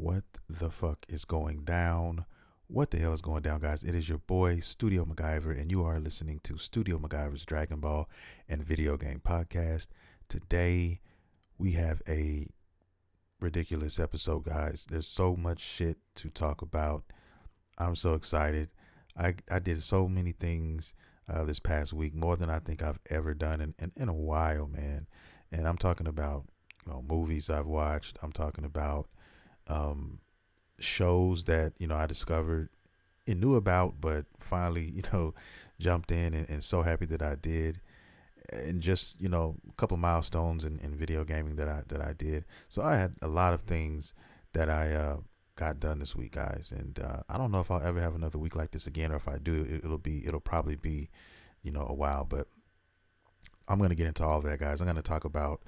What the fuck is going down? What the hell is going down, guys? It is your boy, StudioMguyvR, and you are listening to StudioMguyver's Dragon Ball and Video Game Podcast. Today, we have a ridiculous episode, guys. There's so much shit to talk about. I'm so excited. I did so many things this past week, more than I think I've ever done in a while, man. And I'm talking about movies I've watched. I'm talking about um, shows that I discovered and knew about, but finally jumped in and so happy that I did. And just a couple milestones in video gaming that I did. So I had a lot of things that I got done this week, guys. And I don't know if I'll ever have another week like this again, or if I do, it'll probably be a while. But I'm gonna get into all that, guys. I'm gonna talk about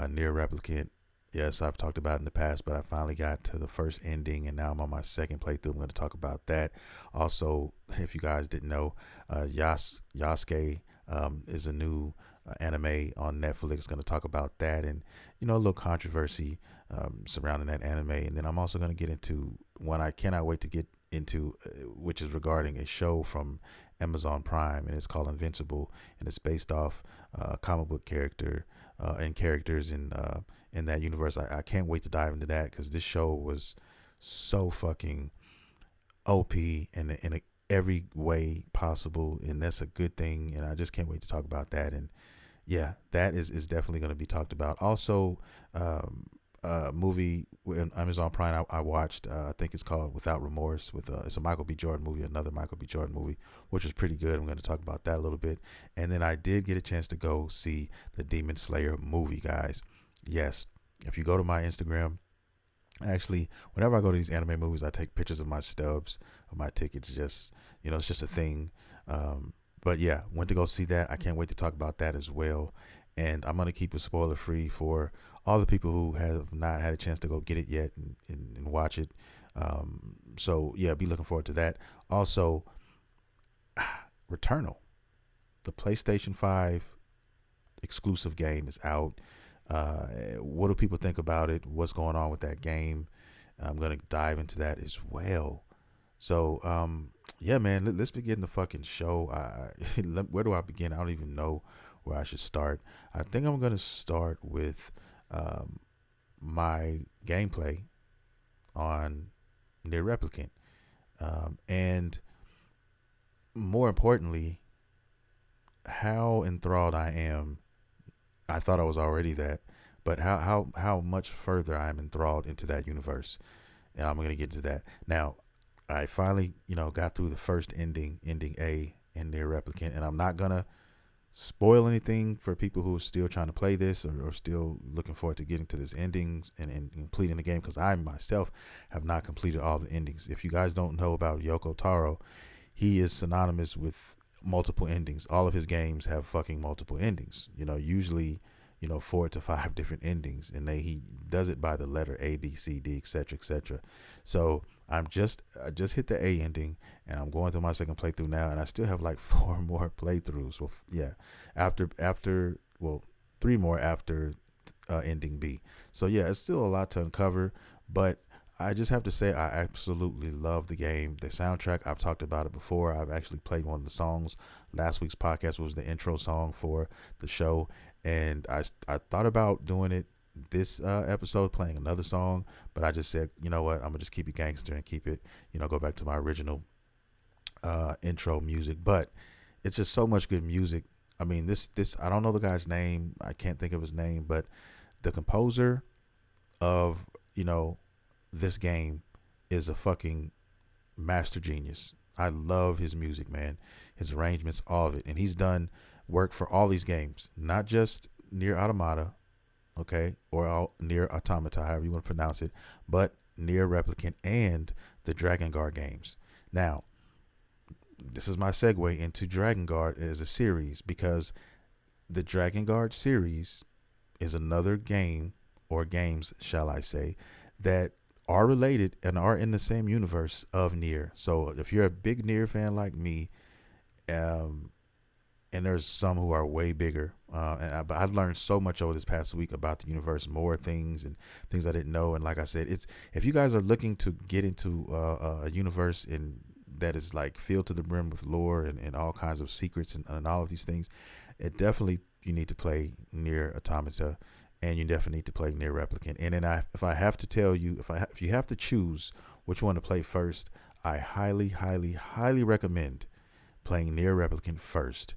Near Replicant. Yes, I've talked about it in the past, but I finally got to the first ending, and now I'm on my second playthrough. I'm going to talk about that. Also, if you guys didn't know, Yasuke is a new anime on Netflix. Going to talk about that, and a little controversy surrounding that anime. And then I'm also going to get into one I cannot wait to get into, which is regarding a show from Amazon Prime, and it's called Invincible, and it's based off a comic book character and characters in that universe. I can't wait to dive into that, because this show was so fucking OP in every way possible, and that's a good thing. And I just can't wait to talk about that. And yeah, that is definitely going to be talked about. Also, movie on Amazon Prime I watched. I think it's called Without Remorse. It's a Michael B. Jordan movie, another Michael B. Jordan movie, which is pretty good. I'm going to talk about that a little bit. And then I did get a chance to go see the Demon Slayer movie, guys. Yes, if you go to my Instagram, actually, whenever I go to these anime movies, I take pictures of my stubs, of my tickets. Just it's just a thing. But yeah, went to go see that. I can't wait to talk about that as well. And I'm going to keep it spoiler free for all the people who have not had a chance to go get it yet and watch it. So yeah, be looking forward to that. Also, Returnal, the PlayStation 5 exclusive game, is out. What do people think about it? What's going on with that game? I'm going to dive into that as well. So, yeah, man, let's begin the fucking show. Where do I begin? I don't even know where I should start. I think I'm going to start with my gameplay on Near Replicant. And more importantly, how enthralled I am. I thought I was already that, but how much further I'm enthralled into that universe. And I'm going to get to that. Now, I finally, got through the first ending A in Near Replicant, and I'm not going to spoil anything for people who are still trying to play this, or still looking forward to getting to this ending and completing the game, because I myself have not completed all the endings. If you guys don't know about Yoko Taro, he is synonymous with multiple endings. All of his games have fucking multiple endings. Usually 4 to 5 different endings, and he does it by the letter A, B, C, D, etc., etc. So I just hit the A ending, and I'm going through my second playthrough now, and I still have like 4 more playthroughs. Well, yeah, after 3 more after ending B. So yeah, it's still a lot to uncover, but I just have to say I absolutely love the game. The soundtrack, I've talked about it before. I've actually played one of the songs. Last week's podcast was the intro song for the show, and I thought about doing it this episode, playing another song, but I just said, you know what, I'm gonna just keep it gangster and keep it, go back to my original intro music. But it's just so much good music. I mean, this I don't know the guy's name. I can't think of his name, but the composer of this game is a fucking master genius. I love his music, man. His arrangements, all of it. And he's done work for all these games, not just Near Automata, okay, or Near Automata, however you want to pronounce it, but Near Replicant and the Dragon Guard games. Now, this is my segue into Dragon Guard as a series, because the Dragon Guard series is another game, or games, shall I say, that are related and are in the same universe of Nier. So if you're a big Nier fan like me, and and there's some who are way bigger. But I've learned so much over this past week about the universe, more things and things I didn't know. And like I said, it's if you guys are looking to get into a universe in that is like filled to the brim with lore and all kinds of secrets and all of these things, it definitely you need to play Nier Automata, and you definitely need to play Nier Replicant. And then if I have to tell you, if you have to choose which one to play first, I highly, highly, highly recommend playing Nier Replicant first.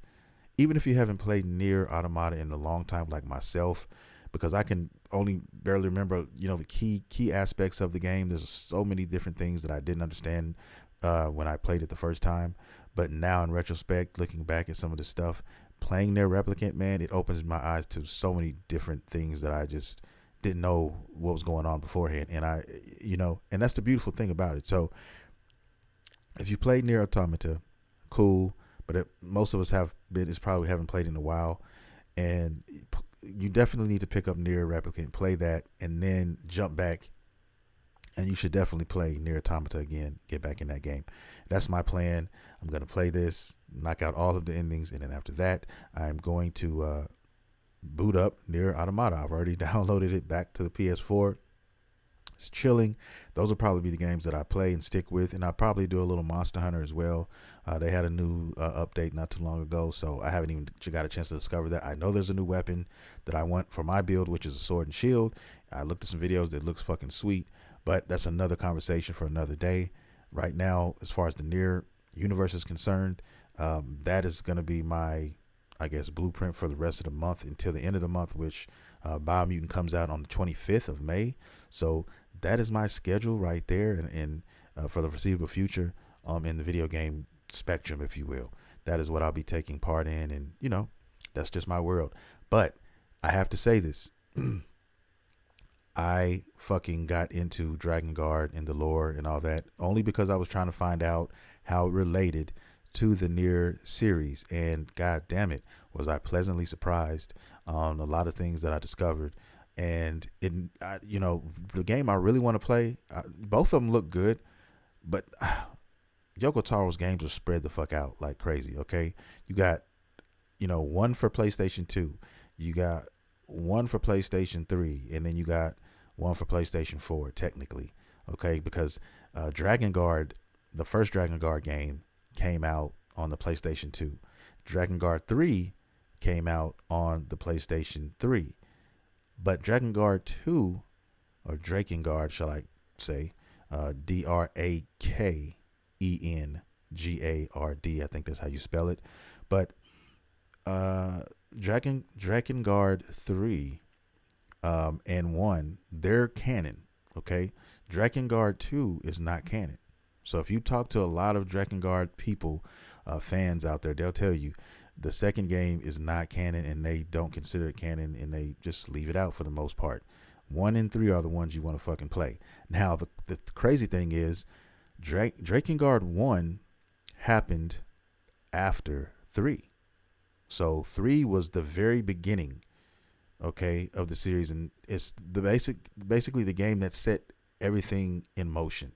Even if you haven't played Nier Automata in a long time, like myself, because I can only barely remember, the key aspects of the game. There's so many different things that I didn't understand when I played it the first time. But now, in retrospect, looking back at some of the stuff, playing Nier Replicant, man, it opens my eyes to so many different things that I just didn't know what was going on beforehand. And and that's the beautiful thing about it. So if you played Nier Automata, cool. But most of us probably haven't played in a while, and you definitely need to pick up Nier Replicant, play that, and then jump back, and you should definitely play Nier Automata again, get back in that game. That's my plan. I'm going to play this, knock out all of the endings, and then after that, I'm going to boot up Nier Automata. I've already downloaded it back to the PS4. It's chilling. Those will probably be the games that I play and stick with, and I'll probably do a little Monster Hunter as well. They had a new update not too long ago, so I haven't even got a chance to discover that. I know there's a new weapon that I want for my build, which is a sword and shield. I looked at some videos that looks fucking sweet, but that's another conversation for another day. Right now, as far as the Nier universe is concerned, that is going to be my, I guess, blueprint for the rest of the month until the end of the month, which Biomutant comes out on the 25th of May. So that is my schedule right there, and for the foreseeable future, in the video game spectrum, if you will. That is what I'll be taking part in, and that's just my world. But I have to say this. I fucking got into Dragon Guard and the lore and all that only because I was trying to find out how it related to the Nier series, and god damn it, was I pleasantly surprised on a lot of things that I discovered. And the game I really want to play, both of them look good, but Yoko Taro's games are spread the fuck out like crazy. Okay, you got one for PlayStation 2, you got one for PlayStation 3, and then you got one for PlayStation 4 technically. Okay, because Dragon Guard, the first Dragon Guard game, came out on the PlayStation 2. Dragon Guard 3 came out on the PlayStation 3. But Dragon Guard 2, or Drakengard, shall I say, Drakengard, I think that's how you spell it. But Drakengard 3 and 1, they're canon, okay? Drakengard 2 is not canon. So if you talk to a lot of Drakengard people, fans out there, they'll tell you the second game is not canon, and they don't consider it canon, and they just leave it out for the most part. 1 and 3 are the ones you want to fucking play. Now, the crazy thing is, Drakengard 1 happened after 3. So 3 was the very beginning, okay, of the series, and it's basically the game that set everything in motion.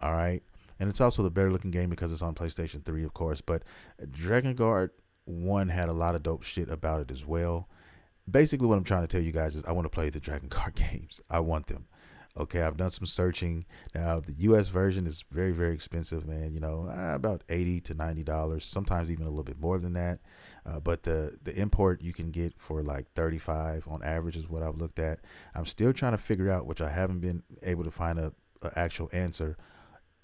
All right. And it's also the better looking game because it's on PlayStation 3, of course. But Drakengard 1 had a lot of dope shit about it as well. Basically, what I'm trying to tell you guys is I want to play the Drakengard games. I want them. Okay, I've done some searching. Now, the US version is very, very expensive, man. About $80 to $90, sometimes even a little bit more than that. But the import you can get for like $35 on average is what I've looked at. I'm still trying to figure out, which I haven't been able to find a actual answer.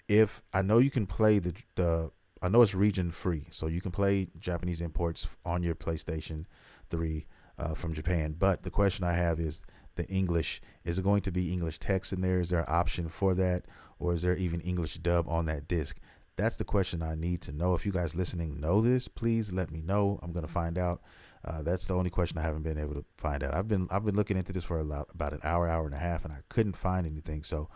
If I know you can play I know it's region free, so you can play Japanese imports on your PlayStation 3 from Japan. But the question I have is the English. Is it going to be English text in there? Is there an option for that? Or is there even English dub on that disc? That's the question I need to know. If you guys listening know this, please let me know. I'm going to find out. That's the only question I haven't been able to find out. I've been looking into this for about an hour and a half, and I couldn't find anything. So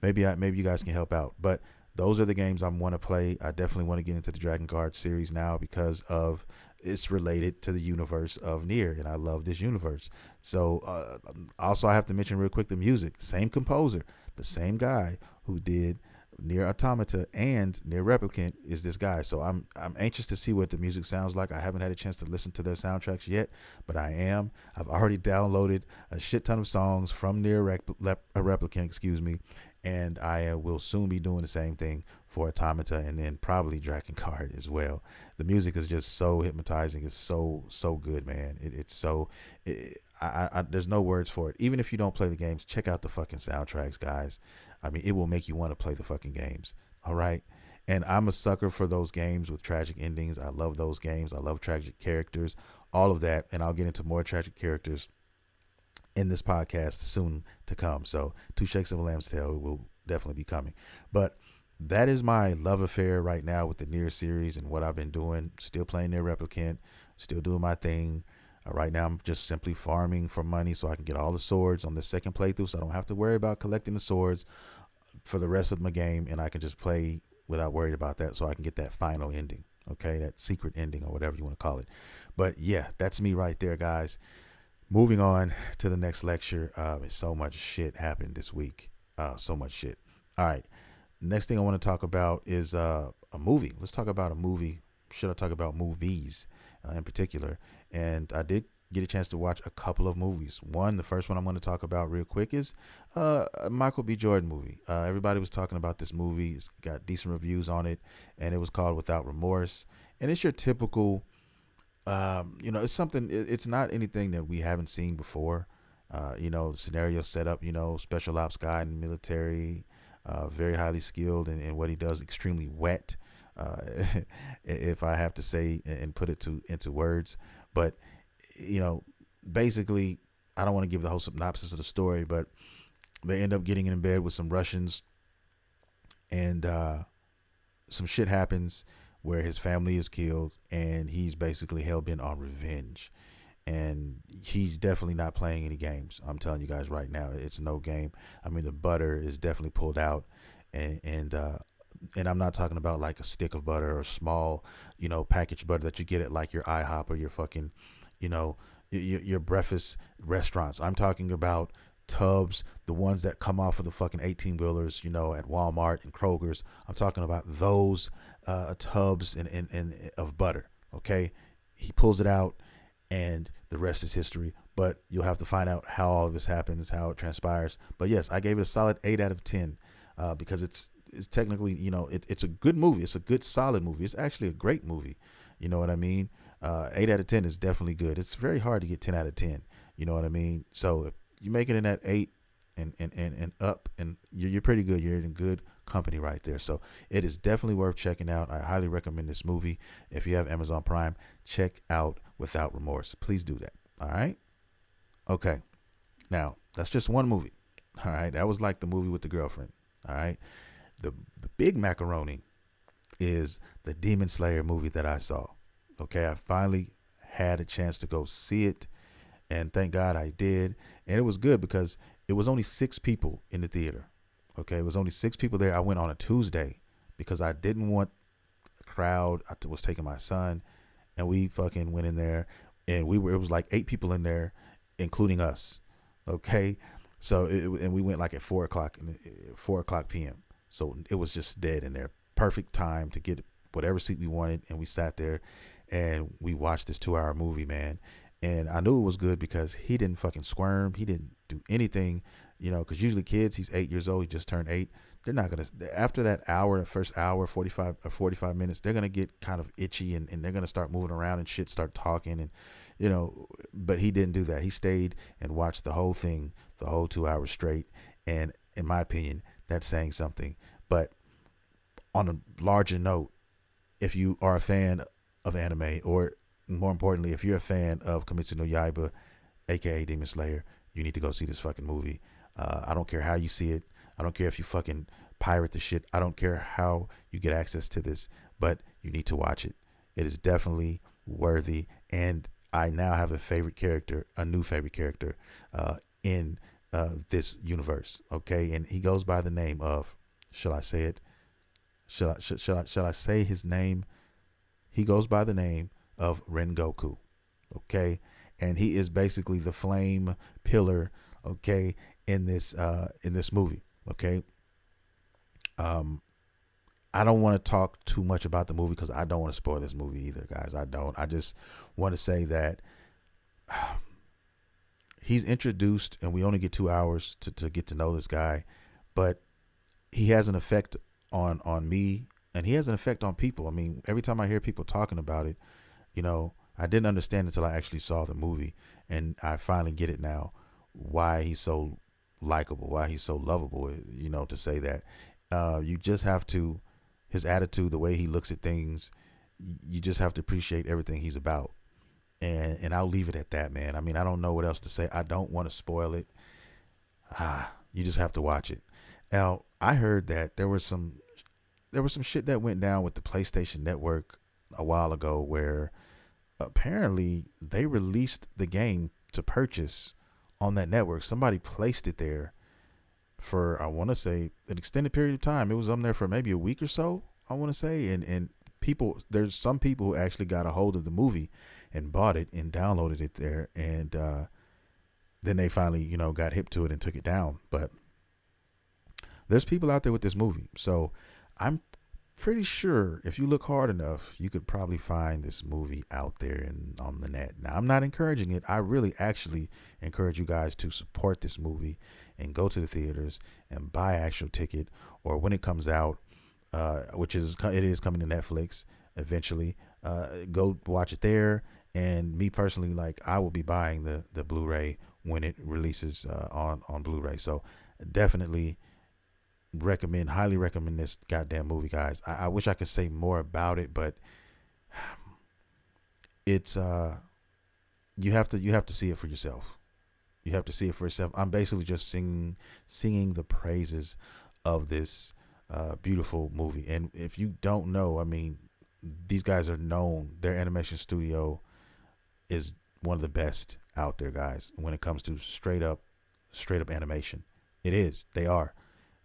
maybe you guys can help out. But those are the games I want to play. I definitely want to get into the Dragon Guard series now because of it's related to the universe of Nier, and I love this universe. So also I have to mention real quick the music. Same composer, the same guy who did Near Automata and Near Replicant is this guy. So I'm anxious to see what the music sounds like. I haven't had a chance to listen to their soundtracks yet, but I am. I've already downloaded a shit ton of songs from Replicant, excuse me, and I will soon be doing the same thing for Automata and then probably Drakengard as well. The music is just so hypnotizing. It's so good, man. It's so there's no words for it. Even if you don't play the games, check out the fucking soundtracks, guys. I mean, it will make you want to play the fucking games. All right. And I'm a sucker for those games with tragic endings. I love those games. I love tragic characters, all of that. And I'll get into more tragic characters in this podcast soon to come. So, Two Shakes of a Lamb's Tail will definitely be coming. But that is my love affair right now with the Nier series and what I've been doing. Still playing Nier Replicant, still doing my thing. Right now, I'm just simply farming for money so I can get all the swords on the second playthrough, so I don't have to worry about collecting the swords for the rest of my game, and I can just play without worried about that, so I can get that final ending, okay, that secret ending or whatever you want to call it. But yeah, that's me right there, guys. Moving on to the next lecture. So much shit happened this week. So much shit. All right. Next thing I want to talk about is a movie. Let's talk about a movie. Should I talk about movies in particular? And I did get a chance to watch a couple of movies. The first one I'm going to talk about real quick is a Michael B. Jordan movie. Everybody was talking about this movie. It's got decent reviews on it, and it was called Without Remorse. And it's your typical, it's something, it's not anything that we haven't seen before. The scenario set up, special ops guy in the military, very highly skilled in what he does, extremely wet. If I have to say and put it into words, but basically, I don't want to give the whole synopsis of the story, but they end up getting in bed with some Russians, and some shit happens where his family is killed, and he's basically hell-bent on revenge. And he's definitely not playing any games. I'm telling you guys right now, it's no game. I mean, the butter is definitely pulled out, and I'm not talking about like a stick of butter or small, packaged butter that you get at like your IHOP or your fucking, your breakfast restaurants. I'm talking about tubs, the ones that come off of the fucking 18-wheelers, at Walmart and Kroger's. I'm talking about those tubs and of butter. Okay, he pulls it out, and the rest is history. But you'll have to find out how all of this happens, how it transpires. But yes, I gave it a solid 8 out of 10 because it's technically, it's a good movie. It's a good, solid movie. It's actually a great movie. You know what I mean? 8 out of 10 is definitely good. It's very hard to get 10 out of 10. You know what I mean? So if you make it in that 8 and up, and you're pretty good. You're in good company right there. So it is definitely worth checking out. I highly recommend this movie. If you have Amazon Prime, check out Without Remorse. Please do that. All right? Okay. Now, that's just one movie. All right? That was like the movie with the girlfriend. All right? The big macaroni is the Demon Slayer movie that I saw. Okay, I finally had a chance to go see it, and thank God I did. And it was good because it was only 6 people in the theater. Okay, it was only 6 people there. I went on a Tuesday because I didn't want a crowd. I was taking my son, and we fucking went in there, and it was like 8 people in there, including us. Okay, so and we went like at 4:00 p.m. So it was just dead in there. Perfect time to get whatever seat we wanted. And we sat there and we watched this 2-hour movie, man. And I knew it was good because he didn't fucking squirm. He didn't do anything, because usually kids, he's 8 years old. He just turned 8. They're not going to, after that hour, the first hour, 45 minutes, they're going to get kind of itchy and they're going to start moving around and shit, start talking. And, but he didn't do that. He stayed and watched the whole thing, the whole 2 hours straight. And in my opinion, that's saying something. But on a larger note, if you are a fan of anime, or more importantly, if you're a fan of Kimetsu no Yaiba, aka Demon Slayer, you need to go see this fucking movie. I don't care how you see it. I don't care if you fucking pirate the shit. I don't care how you get access to this, but you need to watch it. It is definitely worthy. And I now have a new favorite character in this universe. Okay. And he goes by the name of, shall I say it? Shall I say his name? He goes by the name of Rengoku. Okay. And he is basically the flame pillar, okay, in this movie. Okay. I don't want to talk too much about the movie because I don't want to spoil this movie either, guys. I don't. I just want to say that he's introduced, and we only get 2 hours to get to know this guy, but he has an effect on me, and he has an effect on people. I mean, every time I hear people talking about it, I didn't understand until I actually saw the movie, and I finally get it now. Why he's so likable, why he's so lovable. To say that, you just have to, his attitude, the way he looks at things, you just have to appreciate everything he's about. And I'll leave it at that, man. I mean, I don't know what else to say. I don't want to spoil it. You just have to watch it. Now, I heard that there was some shit that went down with the PlayStation Network a while ago where apparently they released the game to purchase on that network. Somebody placed it there for, I want to say, an extended period of time. It was on there for maybe a week or so, I want to say. And people, there's some people who actually got a hold of the movie and bought it and downloaded it there. And then they finally, got hip to it and took it down. But there's people out there with this movie. So I'm pretty sure if you look hard enough, you could probably find this movie out there and on the net. Now, I'm not encouraging it. I really actually encourage you guys to support this movie and go to the theaters and buy an actual ticket, or when it comes out, it is coming to Netflix eventually. Go watch it there. And me personally, like, I will be buying the Blu-ray when it releases on Blu-ray. So definitely highly recommend this goddamn movie, guys. I wish I could say more about it, but it's you have to see it for yourself. You have to see it for yourself. I'm basically just singing the praises of this beautiful movie. And if you don't know, I mean, these guys are known. Their animation studio is one of the best out there, guys, when it comes to straight up animation. It is. They are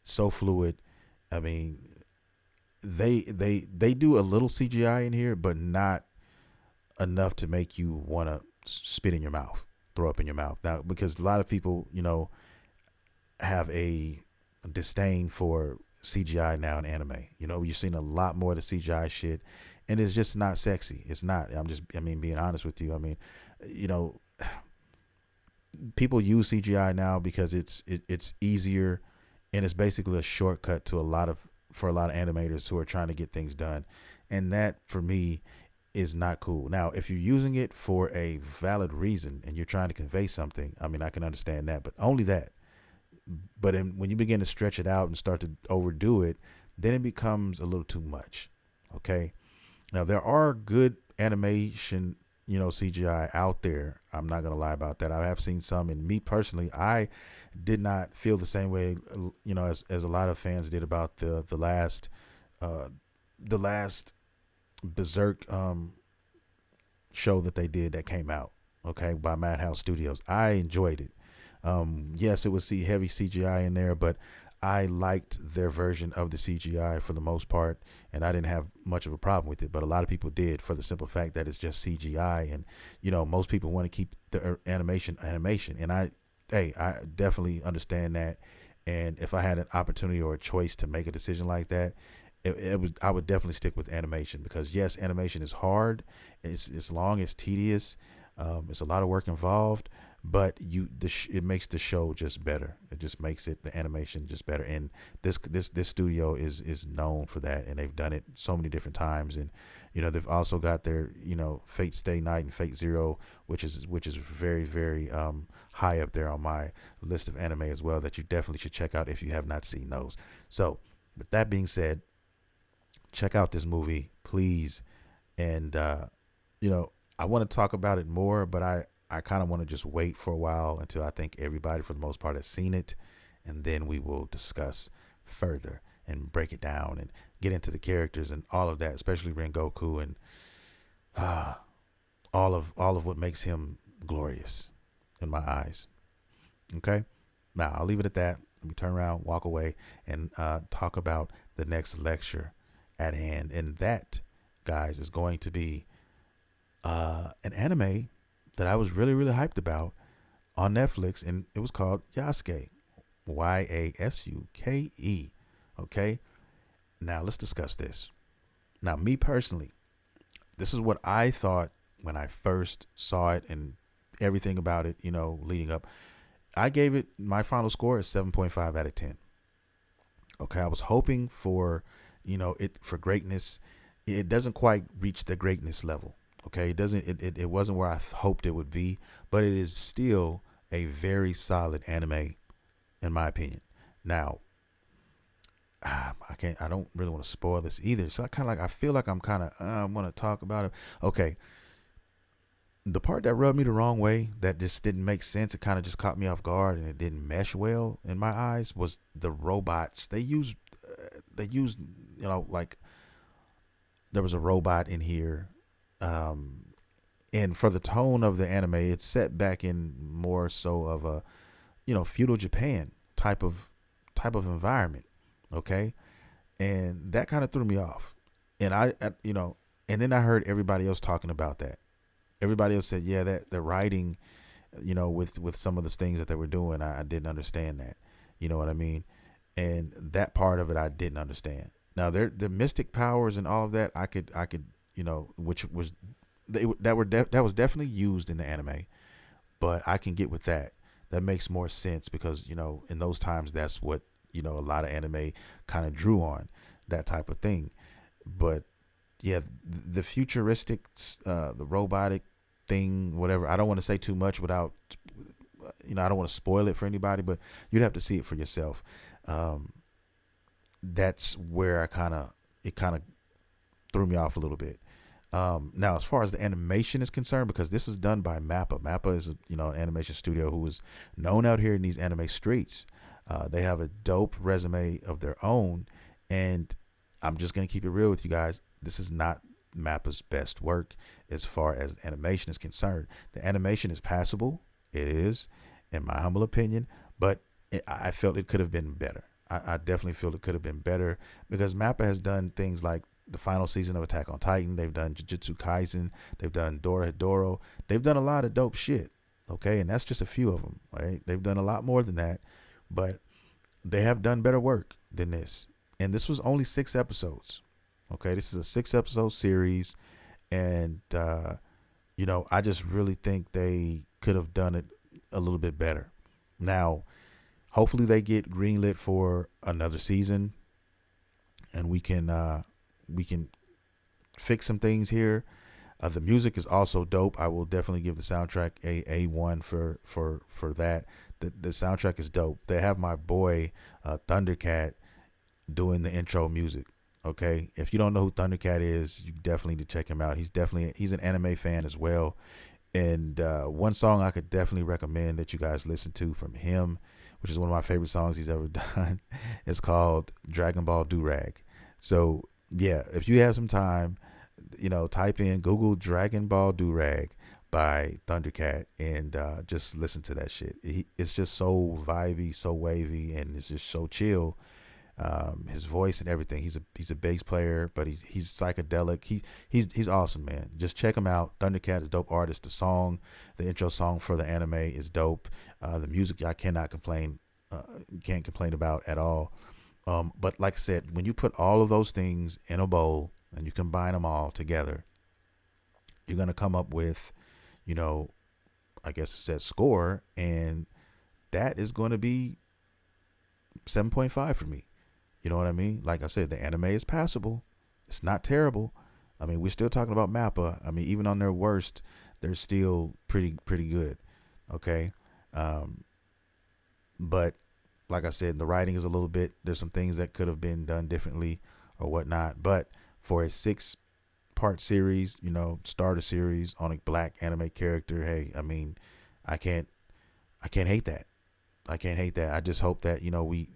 so fluid. I mean, they do a little CGI in here, but not enough to make you want to spit in your mouth, throw up in your mouth. Now, because a lot of people, have a disdain for CGI now in anime. You've seen a lot more of the CGI shit, and it's just not sexy. It's not. Being honest with you. I mean, people use CGI now because it's easier, and it's basically a shortcut to a lot of animators who are trying to get things done. And that, for me, is not cool. Now, if you're using it for a valid reason and you're trying to convey something, I mean, I can understand that, but only that. But when you begin to stretch it out and start to overdo it, then it becomes a little too much. Okay. Now, there are good animation, CGI out there. I'm not going to lie about that. I have seen some, and me personally, I did not feel the same way, as a lot of fans did about the last Berserk show that they did that came out, okay, by Madhouse Studios. I enjoyed it. Yes, it was heavy CGI in there, but I liked their version of the CGI for the most part, and I didn't have much of a problem with it. But a lot of people did, for the simple fact that it's just CGI, and most people want to keep the animation, and I definitely understand that. And if I had an opportunity or a choice to make a decision like that, I would definitely stick with animation, because yes, animation is hard, it's long, it's tedious, it's a lot of work involved, but it makes the show just better. It just makes the animation just better. And this studio is known for that, and they've done it so many different times. And they've also got their Fate Stay Night and Fate Zero, which is very, very high up there on my list of anime as well, that you definitely should check out if you have not seen those. So with that being said, check out this movie, please. And I want to talk about it more, but I kind of want to just wait for a while until I think everybody, for the most part, has seen it, and then we will discuss further and break it down and get into the characters and all of that, especially Rengoku and all of what makes him glorious in my eyes. Okay, now I'll leave it at that. Let me turn around, walk away, and talk about the next lecture at hand, and that, guys, is going to be an anime that I was really, really hyped about on Netflix, and it was called Yasuke, Yasuke. Okay. Now let's discuss this. Now, me personally, this is what I thought when I first saw it and everything about it, leading up. I gave it my final score is 7.5 out of 10. Okay, I was hoping for, it for greatness. It doesn't quite reach the greatness level. Okay, it doesn't. It wasn't where I hoped it would be, but it is still a very solid anime, in my opinion. Now, I can't. I don't really want to spoil this either. So I feel like I'm kind of. I want to talk about it. Okay, the part that rubbed me the wrong way, that just didn't make sense, it kind of just caught me off guard and it didn't mesh well in my eyes, was the robots. They used, like there was a robot in here, and for the tone of the anime, it's set back in more so of a, feudal Japan type of environment. Okay, and that kind of threw me off, and and then I heard everybody else talking about that. Everybody else said, yeah, that the writing, with some of the things that they were doing, I didn't understand that. You know what I mean? And that part of it I didn't understand. Now, the mystic powers and all of that, I could, which was that was definitely used in the anime, but I can get with that. That makes more sense because in those times that's what a lot of anime kind of drew on, that type of thing. But yeah, the futuristic, the robotic thing, whatever. I don't want to say too much without, I don't want to spoil it for anybody, but you'd have to see it for yourself. That's where it kind of threw me off a little bit. Now, as far as the animation is concerned, because this is done by Mappa. Mappa is an animation studio who is known out here in these anime streets. They have a dope resume of their own, and I'm just gonna keep it real with you guys. This is not Mappa's best work as far as animation is concerned. The animation is passable. It is, in my humble opinion, but I felt it could have been better. I definitely feel it could have been better because Mappa has done things like the final season of Attack on Titan. They've done Jujutsu Kaisen. They've done Dorohedoro. They've done a lot of dope shit. Okay, and that's just a few of them. Right? They've done a lot more than that, but they have done better work than this. And this was only 6 episodes. Okay, this is a 6-episode series, and I just really think they could have done it a little bit better. Now, hopefully, they get greenlit for another season, and we can fix some things here. The music is also dope. I will definitely give the soundtrack a 1 for that. The soundtrack is dope. They have my boy Thundercat doing the intro music. Okay, if you don't know who Thundercat is, you definitely need to check him out. He's an anime fan as well. And one song I could definitely recommend that you guys listen to from him, which is one of my favorite songs he's ever done, is called Dragon Ball Durag. So yeah, if you have some time, type in Google Dragon Ball Durag by Thundercat and just listen to that shit. It's just so vibey, so wavy, and it's just so chill. His voice and everything. He's a bass player, but he's psychedelic. He's awesome, man. Just check him out. Thundercat is a dope artist. The intro song for the anime is dope. The music I cannot complain. Can't complain about at all. But like I said, when you put all of those things in a bowl and you combine them all together, you're gonna come up with, I guess it says score, and that is going to be 7.5 for me. You know what I mean? Like I said, the anime is passable. It's not terrible. I mean, we're still talking about Mappa. I mean, even on their worst, they're still pretty good. Okay. But like I said, the writing is there's some things that could have been done differently or whatnot. But for a 6-part series, starter series on a black anime character, hey, I mean, I can't hate that. I can't hate that. I just hope that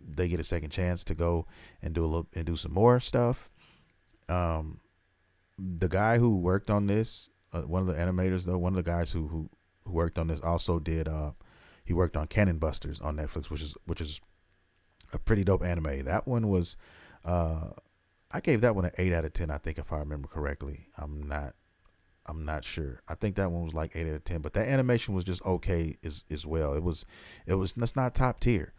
they get a second chance to go and do some more stuff. The guy who worked on this, one of the animators though, one of the guys who worked on this also did. He worked on Cannon Busters on Netflix, which is a pretty dope anime. That one was, I gave that one an 8 out of 10. I think if I remember correctly. I'm not sure. I think that one was like 8 out of 10, but that animation was just okay as well. That's not top tier.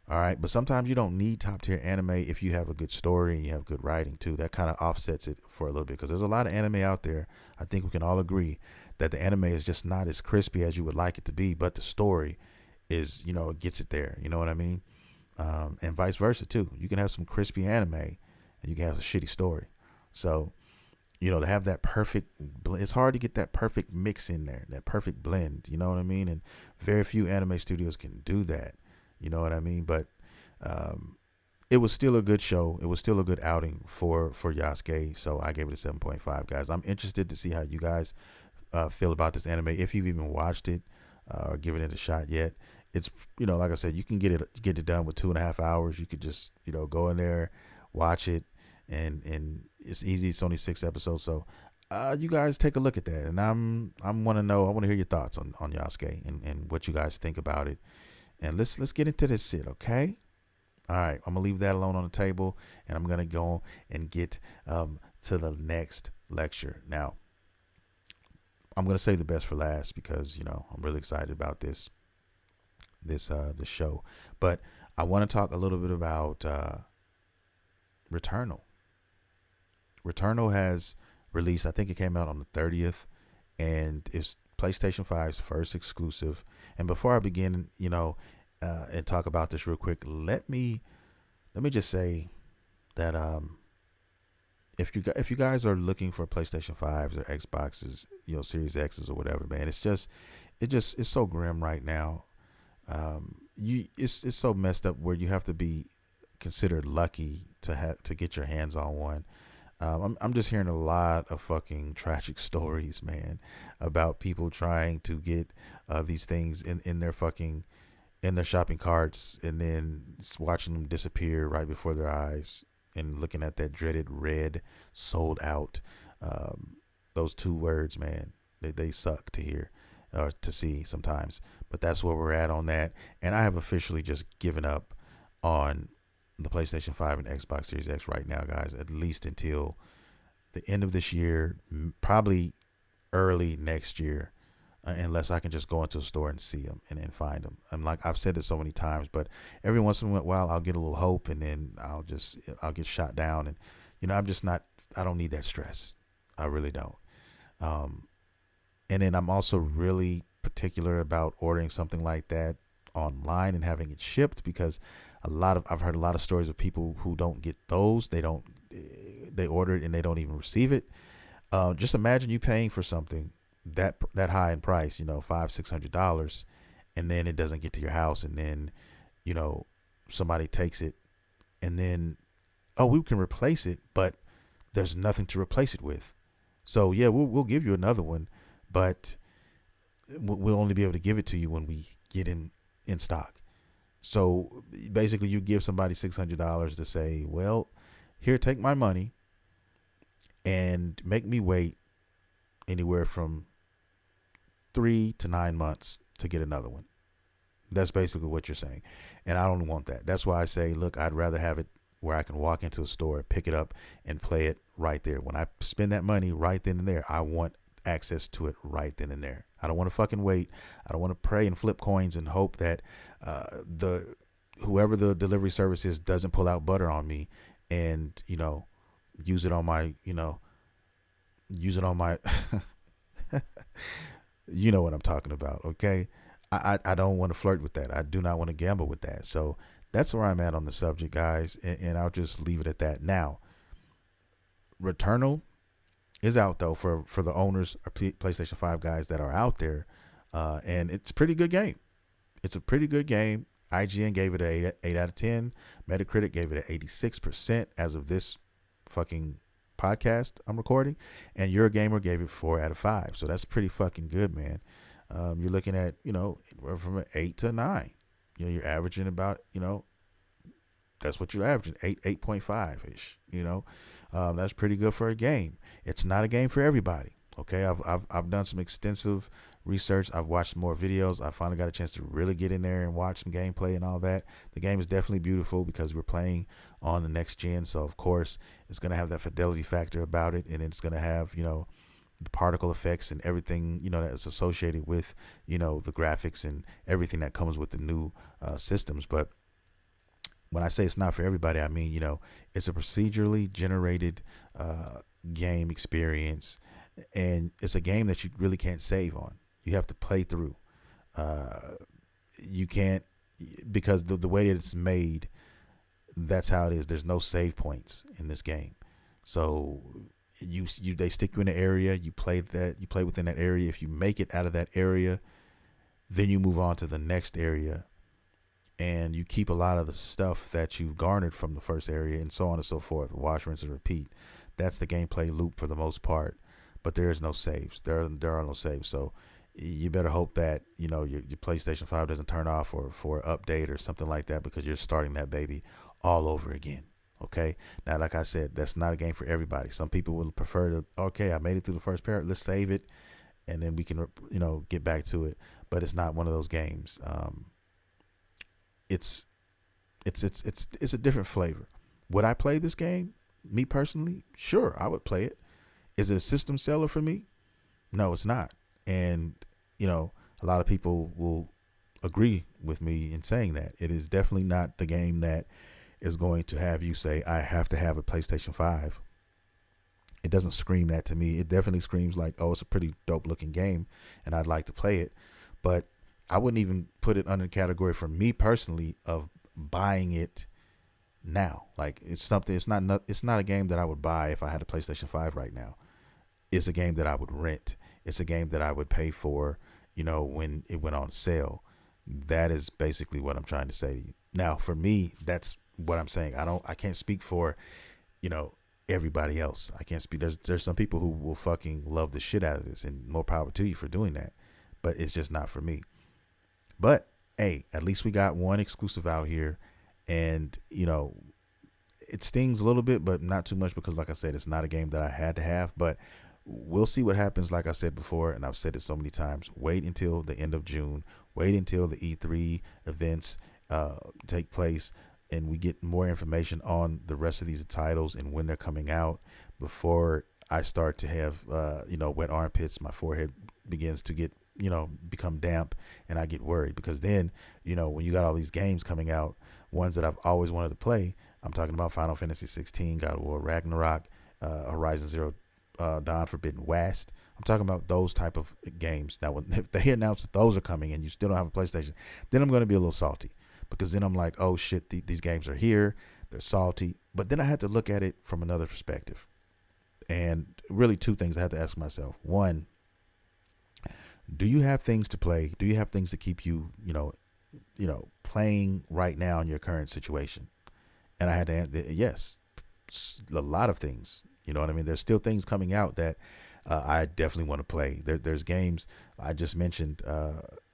All right, but sometimes you don't need top tier anime if you have a good story and you have good writing too. That kind of offsets it for a little bit because there's a lot of anime out there. I think we can all agree that the anime is just not as crispy as you would like it to be, but the story is, it gets it there. You know what I mean? And vice versa too. You can have some crispy anime and you can have a shitty story. So, to have that perfect, it's hard to get that perfect mix in there, that perfect blend. You know what I mean? And very few anime studios can do that. You know what I mean? But it was still a good show. It was still a good outing for Yasuke. So I gave it a 7.5, guys. I'm interested to see how you guys feel about this anime. If you've even watched it or given it a shot yet, it's, like I said, you can get it done with 2.5 hours. You could just, go in there, watch it, and it's easy. It's only 6 episodes. So you guys take a look at that. And I want to hear your thoughts on Yasuke and what you guys think about it. And let's get into this shit, okay? All right, I'm gonna leave that alone on the table, and I'm gonna go and get to the next lecture. Now, I'm gonna save the best for last because I'm really excited about this show. But I want to talk a little bit about Returnal. Returnal has released. I think it came out on the 30th, and it's PlayStation 5's first exclusive. And before I begin, and talk about this real quick, let me just say that if you guys are looking for PlayStation 5s or Xboxes, Series X's or whatever, man, it's so grim right now. It's so messed up where you have to be considered lucky to get your hands on one. I'm just hearing a lot of fucking tragic stories, man, about people trying to get these things in their shopping carts and then watching them disappear right before their eyes and looking at that dreaded red sold out. Those 2 words, man, they suck to hear or to see sometimes, but that's where we're at on that. And I have officially just given up on the PlayStation 5 and Xbox Series X right now, guys, at least until the end of this year, probably early next year, unless I can just go into a store and see them and find them. I'm like, I've said this so many times, but every once in a while I'll get a little hope and then I'll get shot down. And, I don't need that stress. I really don't. And then I'm also really particular about ordering something like that online and having it shipped because I've heard a lot of stories of people who don't get those. They order it and they don't even receive it. Just imagine you paying for something that high in price, $500-$600, and then it doesn't get to your house, and then, somebody takes it, and then, we can replace it, but there's nothing to replace it with. So yeah, we'll give you another one, but we'll only be able to give it to you when we get in stock. So basically, you give somebody $600 to say, well, here, take my money and make me wait anywhere from 3 to 9 months to get another one. That's basically what you're saying. And I don't want that. That's why I say, look, I'd rather have it where I can walk into a store, pick it up, and play it right there. When I spend that money right then and there, I want access to it right then and there. I don't want to fucking wait. I don't want to pray and flip coins and hope that whoever the delivery service is doesn't pull out butter on me and, use it on my you know what I'm talking about, okay? I don't want to flirt with that. I do not want to gamble with that. So that's where I'm at on the subject, guys, and I'll just leave it at that. Now, Returnal is out, though, for the owners or PlayStation 5 guys that are out there, and it's a pretty good game. It's a pretty good game. IGN gave it an 8 out of 10. Metacritic gave it an 86% as of this fucking podcast I'm recording, and Your Gamer gave it 4 out of 5. So that's pretty fucking good, man. You're looking at, from an 8 to 9. You're averaging about, that's what you're averaging, 8.5 ish. That's pretty good for a game. It's not a game for everybody. Okay, I've done some extensive research. I've watched more videos. I finally got a chance to really get in there and watch some gameplay and all that. The game is definitely beautiful because we're playing on the next gen, so of course it's going to have that fidelity factor about it, and it's going to have the particle effects and everything that's associated with the graphics and everything that comes with the new systems. But when I say it's not for everybody, I mean, it's a procedurally generated game experience, and it's a game that you really can't save on. You have to play through. Uh, you can't, because the way that it's made, that's how it is. There's no save points in this game. So they stick you in an area, you play within that area. If you make it out of that area, then you move on to the next area, and you keep a lot of the stuff that you've garnered from the first area, and so on and so forth. Wash, rinse, and repeat. That's the gameplay loop for the most part, but there is no saves. There are no saves. So you better hope that your PlayStation 5 doesn't turn off or for an update or something like that, because you're starting that baby all over again. Okay. Now, like I said, that's not a game for everybody. Some people would prefer to, okay, I made it through the first part, let's save it, and then we can get back to it. But it's not one of those games. It's a different flavor. Would I play this game? Me personally, sure, I would play it. Is it a system seller for me? No, it's not. And a lot of people will agree with me in saying that it is definitely not the game that is going to have you say, I have to have a PlayStation 5. It doesn't scream that to me. It definitely screams like, oh, it's a pretty dope looking game and I'd like to play it. But I wouldn't even put it under the category for me personally of buying it now. Like, it's not a game that I would buy if I had a PlayStation 5 right now. It's a game that I would rent. It's a game that I would pay for, when it went on sale. That is basically what I'm trying to say to you. Now, for me, that's what I'm saying. I can't speak for, everybody else. I can't speak. There's some people who will fucking love the shit out of this, and more power to you for doing that. But it's just not for me. But hey, at least we got one exclusive out here, and it stings a little bit, but not too much, because like I said, it's not a game that I had to have. But we'll see what happens. Like I said before, and I've said it so many times, wait until the end of June, wait until the E3 events take place, and we get more information on the rest of these titles and when they're coming out, before I start to have wet armpits. My forehead begins to get become damp, and I get worried, because then when you got all these games coming out, ones that I've always wanted to play, I'm talking about Final Fantasy 16, God of War Ragnarok, Horizon Zero Dawn Forbidden West. I'm talking about those type of games. Now, if they announce that those are coming and you still don't have a PlayStation, then I'm going to be a little salty, because then I'm like, oh shit, these games are here, they're salty. But then I had to look at it from another perspective, and really two things I had to ask myself. One, do you have things to play? Do you have things to keep you, playing right now in your current situation? And I had to answer, yes, a lot of things. You know what I mean? There's still things coming out that I definitely want to play. There's games I just mentioned.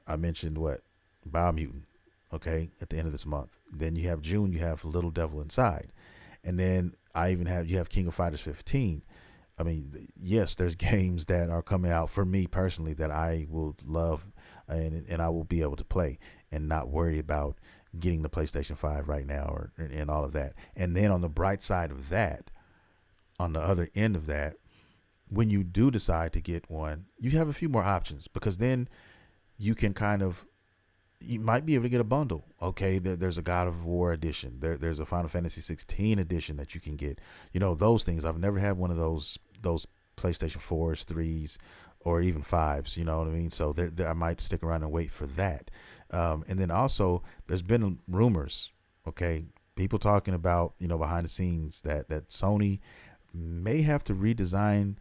I mentioned what? Biomutant. Okay, at the end of this month. Then you have June. You have Little Devil Inside, and then you have King of Fighters 15. I mean, yes, there's games that are coming out for me personally that I will love, and I will be able to play and not worry about getting the PlayStation 5 right now and all of that. And then on the bright side of that, on the other end of that, when you do decide to get one, you have a few more options, because then you can you might be able to get a bundle. Okay, there's a God of War edition. There's a Final Fantasy 16 edition that you can get. Those things. I've never had one of those PlayStation 4s, 3s, or even 5s. You know what I mean? So I might stick around and wait for that. And then also, there's been rumors. Okay, people talking about behind the scenes that Sony may have to redesign,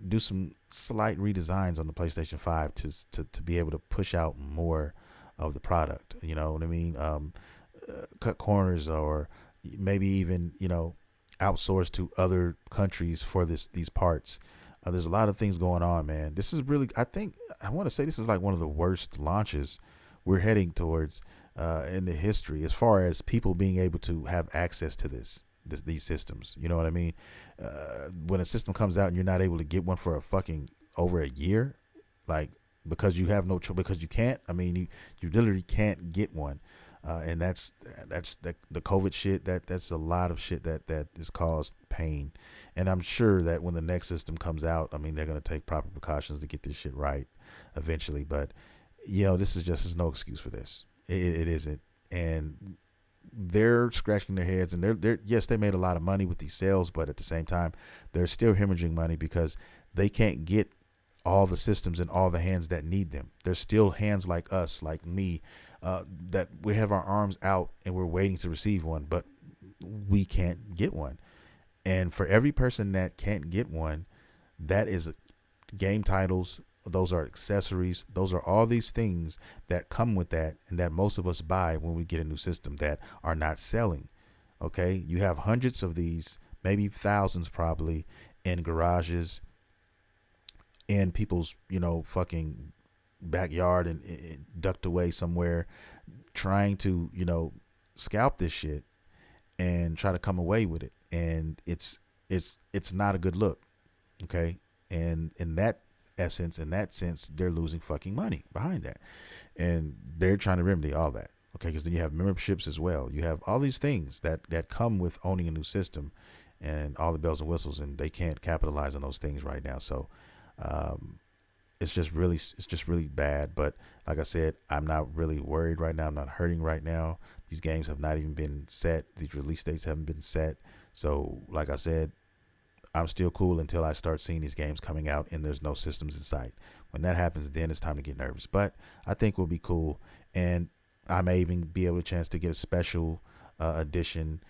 do some slight redesigns on the PlayStation 5 to be able to push out more of the product. You know what I mean? Cut corners, or maybe even outsource to other countries for these parts. There's a lot of things going on, man. This is really, I want to say this is like one of the worst launches we're heading towards in the history, as far as people being able to have access to these systems. You know what I mean? When a system comes out and you're not able to get one for a fucking over a year, like, because you have no choice, because you can't. I mean, you literally can't get one, and that's the COVID shit. That's a lot of shit that has caused pain, and I'm sure that when the next system comes out, I mean, they're gonna take proper precautions to get this shit right eventually. But there's no excuse for this. It isn't, and they're scratching their heads, and they're yes, they made a lot of money with these sales, but at the same time, they're still hemorrhaging money because they can't get all the systems in all the hands that need them. There's still hands like us, like me, that we have our arms out and we're waiting to receive one, but we can't get one. And for every person that can't get one, that is game titles. Those are accessories. Those are all these things that come with that, and that most of us buy when we get a new system that are not selling. Okay, you have hundreds of these, maybe thousands probably, in garages, in people's, fucking backyard, and ducked away somewhere, trying to, scalp this shit and try to come away with it. And it's not a good look. Okay, and in that essence, in that sense, they're losing fucking money behind that, and they're trying to remedy all that. Okay, because then you have memberships as well. You have all these things that come with owning a new system, and all the bells and whistles, and they can't capitalize on those things right now. So it's just really bad. But like I said, I'm not really worried right now. I'm not hurting right now. These games have not even been set. These release dates haven't been set. So like I said, I'm still cool until I start seeing these games coming out and there's no systems in sight. When that happens, then it's time to get nervous. But I think we'll be cool, and I may even be able to chance to get a special edition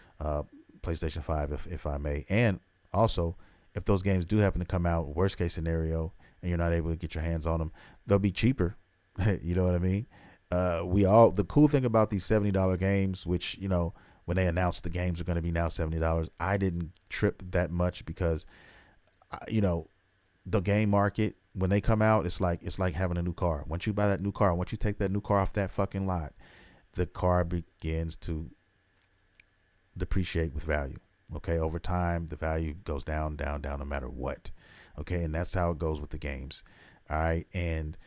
PlayStation 5 if I may. And also, if those games do happen to come out, worst case scenario, and you're not able to get your hands on them, they'll be cheaper. You know what I mean? The cool thing about these $70 games, which, when they announced the games are going to be now $70, I didn't trip that much because, the game market, when they come out, it's like having a new car. Once you buy that new car, once you take that new car off that fucking lot, the car begins to depreciate with value. Okay, over time, the value goes down, no matter what. Okay, and that's how it goes with the games. All right, and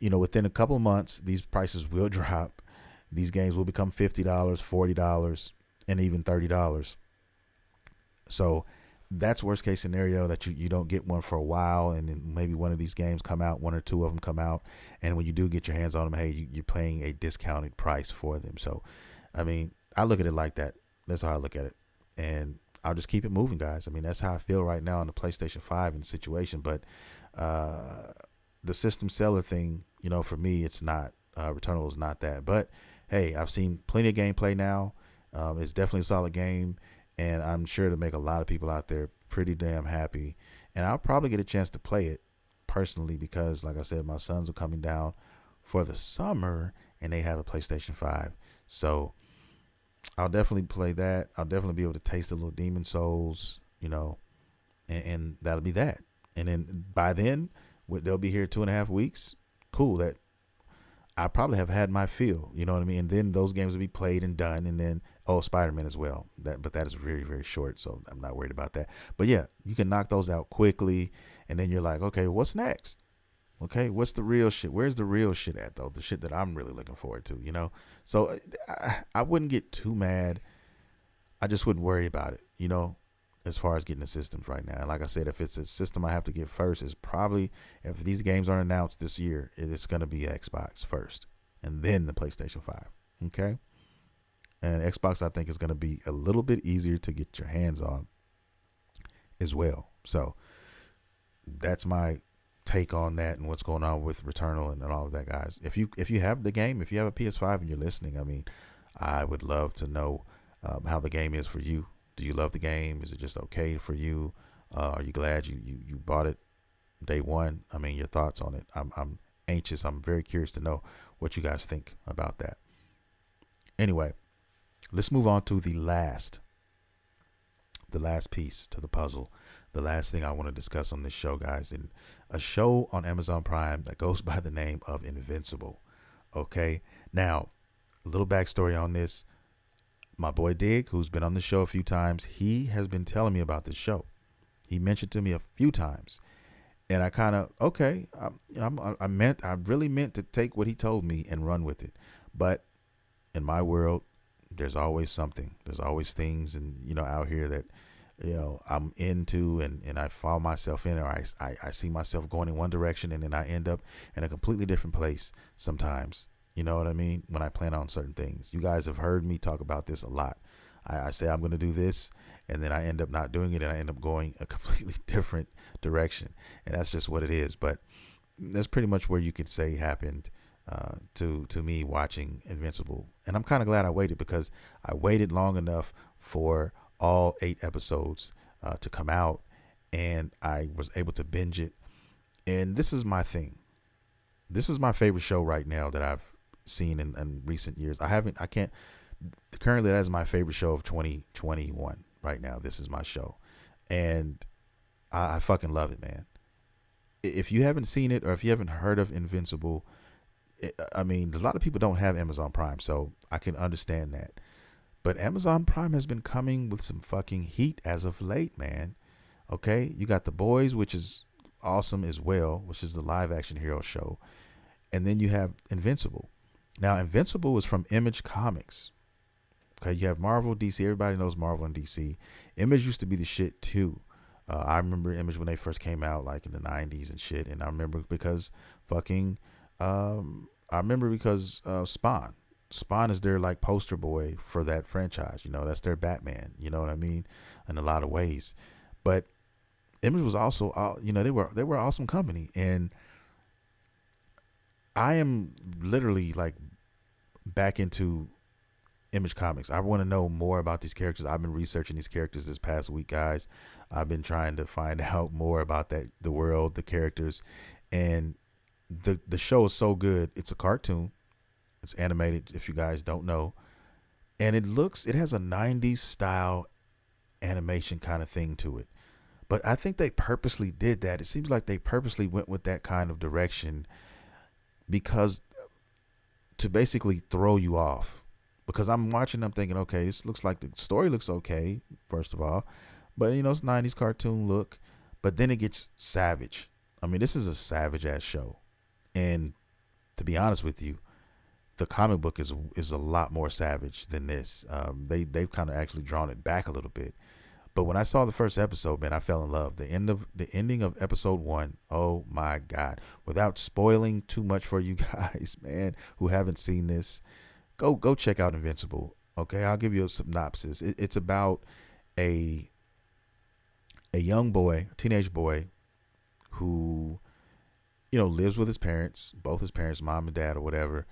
within a couple of months, these prices will drop. These games will become $50, $40, and even $30. So that's worst case scenario, that you don't get one for a while, and then maybe one of these games come out, one or two of them come out, and when you do get your hands on them, hey, you're paying a discounted price for them. So, I mean, I look at it like that. That's how I look at it, and I'll just keep it moving, guys. I mean, that's how I feel right now on the PlayStation 5 and situation. But the system seller thing, for me, it's not. Returnal is not that. But hey, I've seen plenty of gameplay now. It's definitely a solid game, and I'm sure to make a lot of people out there pretty damn happy. And I'll probably get a chance to play it personally because, like I said, my sons are coming down for the summer, and they have a PlayStation 5. So I'll definitely play that. I'll definitely be able to taste the little Demon Souls, and that'll be that. And then by then, they'll be here 2.5 weeks. Cool. That I probably have had my fill, you know what I mean? And then those games will be played and done. And then, Spider-Man as well. But that is very, very short, so I'm not worried about that. But yeah, you can knock those out quickly, and then you're like, okay, what's next? Okay, what's the real shit? Where's the real shit at, though? The shit that I'm really looking forward to, So I wouldn't get too mad. I just wouldn't worry about it, as far as getting the systems right now. And like I said, if it's a system I have to get first, is probably, if these games aren't announced this year, it's going to be Xbox first and then the PlayStation 5. Okay? And Xbox, I think, is going to be a little bit easier to get your hands on as well. So that's my take on that and what's going on with Returnal and all of that, guys. If you have the game, if you have a PS5 and you're listening, I mean, I would love to know how the game is for you. Do you love the game? Is it just okay for you? Are you glad you bought it day one? I mean, your thoughts on it. I'm anxious. I'm very curious to know what you guys think about that. Anyway, let's move on to the last piece to the puzzle. The last thing I want to discuss on this show, guys, and a show on Amazon Prime that goes by the name of Invincible. Okay, now a little backstory on this. My boy Dig, who's been on the show a few times, he has been telling me about this show. He mentioned to me a few times, and I kind of I really meant to take what he told me and run with it. But in my world, there's always something. There's always things, and out here that I'm into, and I follow myself in, or I see myself going in one direction, and then I end up in a completely different place sometimes. You know what I mean? When I plan on certain things, you guys have heard me talk about this a lot. I say I'm going to do this, and then I end up not doing it, and I end up going a completely different direction, and that's just what it is. But that's pretty much where you could say happened to me watching Invincible, and I'm kind of glad I waited because I waited long enough for all 8 episodes to come out, and I was able to binge it. And this is my thing. This is my favorite show right now that I've seen in recent years. I can't. Currently, that is my favorite show of 2021 right now. This is my show, and I fucking love it, man. If you haven't seen it or if you haven't heard of Invincible, I mean, a lot of people don't have Amazon Prime, so I can understand that. But Amazon Prime has been coming with some fucking heat as of late, man. Okay, you got The Boys, which is awesome as well, which is the live action hero show, and then you have Invincible. Now, Invincible is from Image Comics. Okay, you have Marvel, DC. Everybody knows Marvel and DC. Image used to be the shit too. I remember Image when they first came out, like in the '90s and shit. And I remember because fucking, Spawn. Spawn is their like poster boy for that franchise. You know, that's their Batman. You know what I mean? In a lot of ways. But Image was also, they were awesome company, and I am literally like back into Image Comics. I want to know more about these characters. I've been researching these characters this past week, guys. I've been trying to find out more about the world, the characters, and the show is so good. It's a cartoon. It's animated, if you guys don't know, and it has a '90s style animation kind of thing to it. But I think they purposely did that. It seems like they purposely went with that kind of direction because to basically throw you off. Because I'm watching, I'm thinking, okay, this looks like the story looks okay, first of all. But, it's '90s cartoon look. But then it gets savage. I mean, this is a savage ass show. And to be honest with you, the comic book is a lot more savage than this. They've kind of actually drawn it back a little bit. But when I saw the first episode, man, I fell in love. The ending of episode 1, oh my God. Without spoiling too much for you guys, man, who haven't seen this, go check out Invincible. Okay, I'll give you a synopsis. It's about a young boy, a teenage boy, who lives with his parents, both his parents, mom and dad or whatever.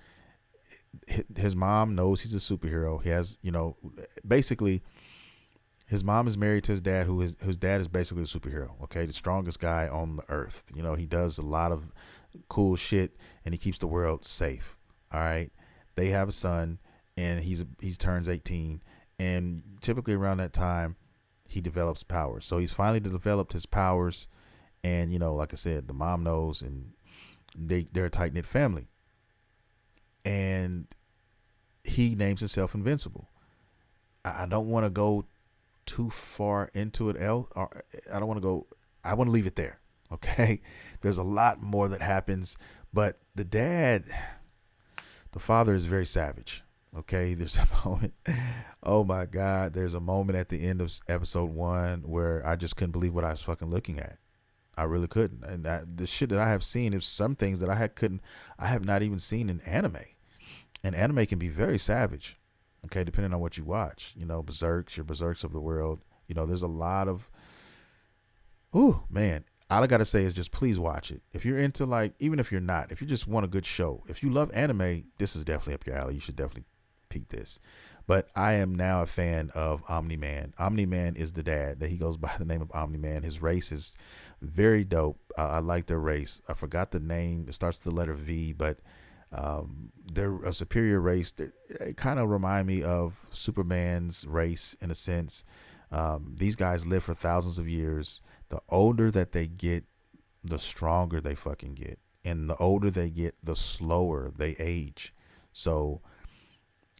His mom knows he's a superhero. He has, basically, his mom is married to his dad, whose dad is basically a superhero. Okay, the strongest guy on the earth. He does a lot of cool shit, and he keeps the world safe. All right, they have a son, and he turns 18, and typically around that time, he develops powers. So he's finally developed his powers, and like I said, the mom knows, and they're a tight knit family, and he names himself Invincible. I don't want to go too far into it. I don't want to go. I want to leave it there. Okay, there's a lot more that happens, but the father is very savage. Okay, there's a moment. Oh my God, there's a moment at the end of episode 1 where I just couldn't believe what I was fucking looking at. I really couldn't. And the shit that I have seen is some things that I have not even seen in anime. And anime can be very savage. Okay, depending on what you watch. Berserks, your Berserks of the world. There's a lot of, ooh, man. All I got to say is just please watch it. If you're into even if you're not, if you just want a good show, if you love anime, this is definitely up your alley. You should definitely peek this. But I am now a fan of Omni-Man. Omni-Man is the dad. That he goes by the name of Omni-Man. His race is very dope. I like their race. I forgot the name. It starts with the letter V, but they're a superior race. They kind of remind me of Superman's race in a sense. These guys live for thousands of years. The older that they get, the stronger they fucking get. And the older they get, the slower they age. So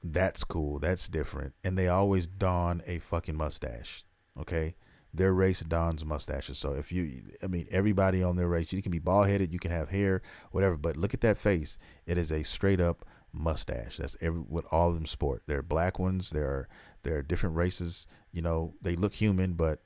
that's cool. That's different. And they always don a fucking mustache. Okay. Their race dons mustaches. So everybody on their race, you can be bald headed, you can have hair, whatever. But look at that face. It is a straight up mustache. That's what all of them sport. There are black ones. There are different races. They look human, but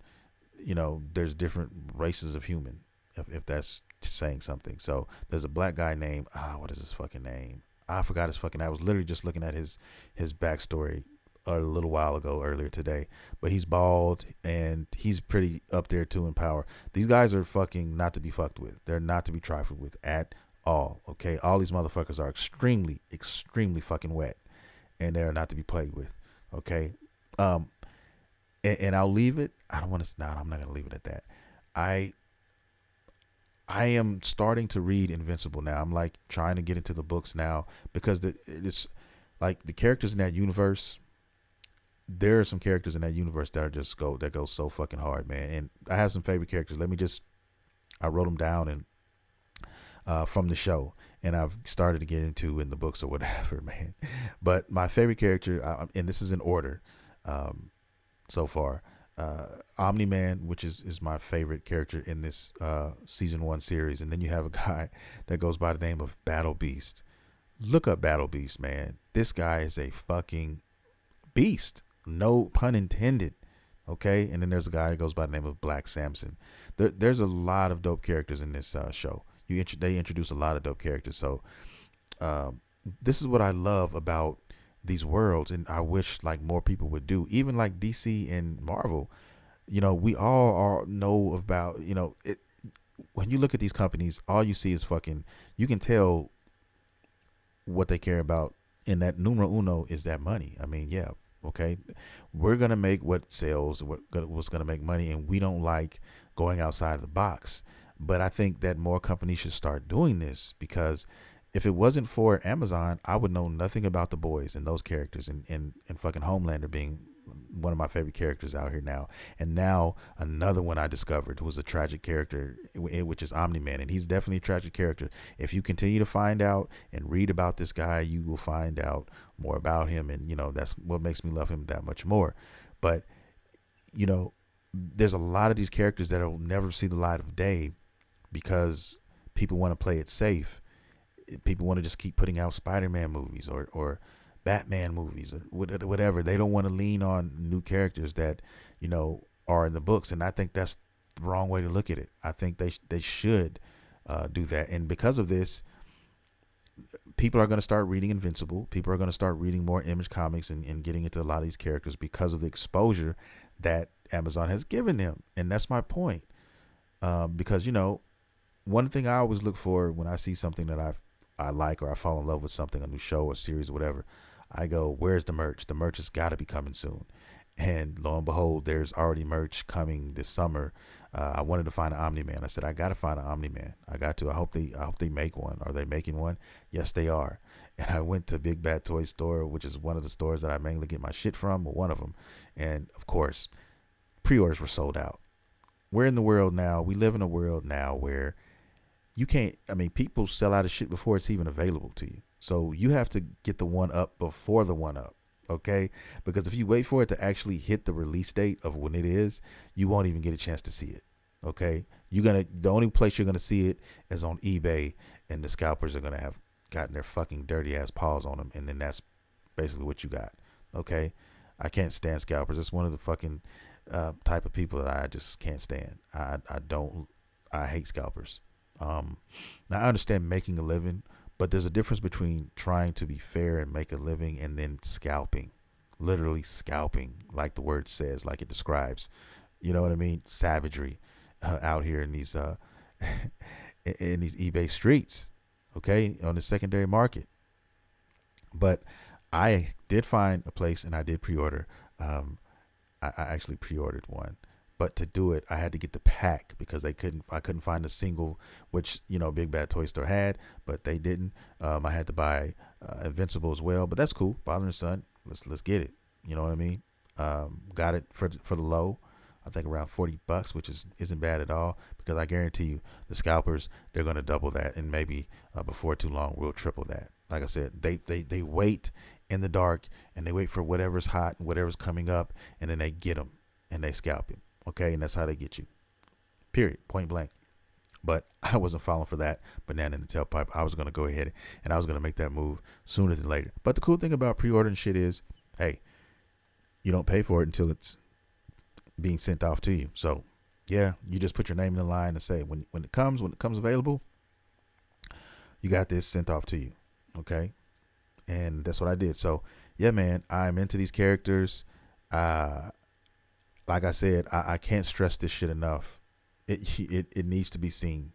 there's different races of human. If that's saying something. So there's a black guy named what is his fucking name? I forgot his fucking. I was literally just looking at his backstory a little while ago earlier today. But he's bald and he's pretty up there too in power. These guys are fucking not to be fucked with. They're not to be trifled with at all. Okay, all these motherfuckers are extremely, extremely fucking wet, and they're not to be played with. Okay, um, and I'll leave it. I don't want to. No, I'm not gonna leave it at that. I I am starting to read Invincible now. I'm like trying to get into the books now because it's like the characters in that universe. There are some characters in that universe that are just go so fucking hard, man. And I have some favorite characters. I wrote them down and from the show, and I've started to get into in the books or whatever, man. But my favorite character, and this is in order, so far. Omni Man, which is my favorite character in this season 1 series, and then you have a guy that goes by the name of Battle Beast. Look up Battle Beast, man. This guy is a fucking beast. No pun intended. Okay, and then there's a guy that goes by the name of Black Samson. There's a lot of dope characters in this show. They introduce a lot of dope characters. So this is what I love about these worlds, and I wish like more people would do. Even like DC and Marvel, we all know about. When you look at these companies, all you see is fucking. You can tell what they care about, and that numero uno is that money. I mean, yeah, okay, we're gonna make what sells, what's gonna make money, and we don't like going outside of the box. But I think that more companies should start doing this, because if it wasn't for Amazon, I would know nothing about the boys and those characters, and fucking Homelander being one of my favorite characters out here now. And now another one I discovered was a tragic character, which is Omni-Man, and he's definitely a tragic character. If you continue to find out and read about this guy, you will find out more about him, and that's what makes me love him that much more. But there's a lot of these characters that will never see the light of day because people want to play it safe. People want to just keep putting out Spider-Man movies or Batman movies or whatever. They don't want to lean on new characters that are in the books, and I think that's the wrong way to look at it. I think they should do that, and because of this, people are going to start reading Invincible. People are going to start reading more Image comics and getting into a lot of these characters because of the exposure that Amazon has given them, and that's my point. Because one thing I always look for when I see something that I like, or I fall in love with something, a new show or series or whatever, I go, where's the merch? The merch has got to be coming soon. And lo and behold, there's already merch coming this summer. I wanted to find an Omni-Man. I said, I got to find an Omni-Man. I got to. I hope they make one. Are they making one? Yes, they are. And I went to Big Bad Toy Store, which is one of the stores that I mainly get my shit from, or one of them. And of course, pre-orders were sold out. We're in the world now. We live in a world now where you can't, people sell out of shit before it's even available to you. So you have to get the one up before the one up, okay? Because if you wait for it to actually hit the release date of when it is, you won't even get a chance to see it, okay? The only place you're gonna see it is on eBay, and the scalpers are gonna have gotten their fucking dirty ass paws on them, and then that's basically what you got, okay? I can't stand scalpers. It's one of the fucking type of people that I just can't stand. I hate scalpers. Now I understand making a living, but there's a difference between trying to be fair and make a living and then scalping, literally scalping, like the word says, like it describes. You know what I mean? Savagery out here in these in these eBay streets, okay, on the secondary market. But I did find a place, and I did pre-order. I actually pre-ordered one. But to do it, I had to get the pack because I couldn't find a single, which Big Bad Toy Store had, but they didn't. I had to buy Invincible as well, but that's cool. Father and son, let's get it. You know what I mean? Got it for the low, I think around $40, which isn't bad at all, because I guarantee you the scalpers, they're gonna double that, and maybe before too long we'll triple that. Like I said, they wait in the dark, and they wait for whatever's hot and whatever's coming up, and then they get them and they scalp him. Okay, and that's how they get you. Period. Point blank. But I wasn't falling for that banana in the tailpipe. I was going to go ahead and I was going to make that move sooner than later. But the cool thing about pre-ordering shit is, hey, you don't pay for it until it's being sent off to you. So, yeah, you just put your name in the line and say, when it comes available, you got this sent off to you. Okay? and that's what I did. So yeah, man, I'm into these characters. Uh, like I said, I can't stress this shit enough. It needs to be seen.